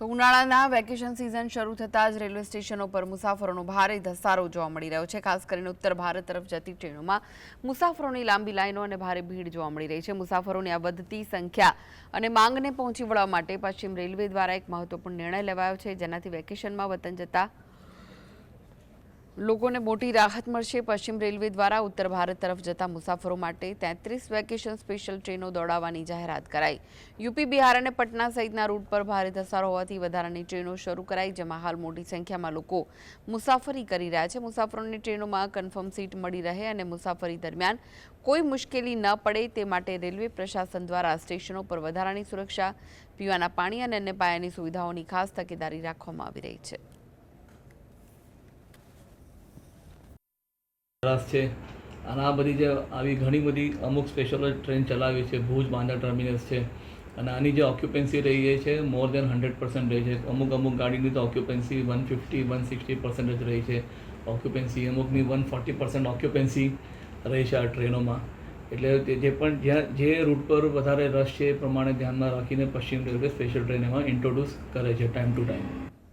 તો ઉનાળાના vacation season શરૂ થતાં જ રેલવે સ્ટેશનો પર મુસાફરોનો ભારે ધસારો જોવા મળી રહ્યો છે. ખાસ કરીને ઉત્તર ભારત તરફ જતી ટ્રેનોમાં મુસાફરોની લાંબી લાઈનો અને ભારે ભીડ જોવા મળી રહી છે. મુસાફરોની આ વધતી સંખ્યા અને માંગને પહોંચી વળવા માટે પશ્ચિમ રેલવે દ્વારા એક મહત્વપૂર્ણ નિર્ણય લેવાયો છે, જેનાથી વેકેશનમાં વતન જતા લોકોને મોટી રાહત મળશે. પશ્ચિમ રેલવે દ્વારા ઉત્તર ભારત તરફ જતા મુસાફરો માટે 33 વેકેશન સ્પેશિયલ ટ્રેનો દોડાવવાની જાહેરાત કરાઈ. યુપી, બિહાર અને પટના સહિતના રૂટ પર ભારે ધસારો હોવાથી વધારાની ટ્રેનો શરૂ કરાઈ, જેમાં હાલ મોટી સંખ્યામાં લોકો મુસાફરી કરી રહ્યા છે. મુસાફરોની ટ્રેનોમાં કન્ફર્મ સીટ મળી રહે અને મુસાફરી દરમિયાન કોઈ મુશ્કેલી ન પડે તે માટે રેલવે પ્રશાસન દ્વારા સ્ટેશનો પર વધારાની સુરક્ષા, પીવાના પાણી અને અન્ય પાયાની સુવિધાઓની ખાસ તકેદારી રાખવામાં આવી રહી છે. છે અને આ બધી જે આવી ઘણી બધી અમુક સ્પેશિયલ ટ્રેન ચલાવી છે. ભુજ બાંદ્રા ટર્મિનસ છે અને આની જે ઓક્યુપન્સી રહી છે મોર દેન 100% રહી છે. અમુક ગાડીની તો ઓક્યુપન્સી 150-160% જ રહી છે. ઓક્યુપન્સી અમુકની 140% ઓક્યુપન્સી રહી છે આ ટ્રેનોમાં. એટલે જે પણ જે રૂટ પર વધારે રશ છે એ પ્રમાણે ધ્યાનમાં રાખીને પશ્ચિમ રેલવે સ્પેશિયલ ટ્રેન એમાં ઇન્ટ્રોડ્યુસ કરે છે ટાઈમ ટુ ટાઈમ.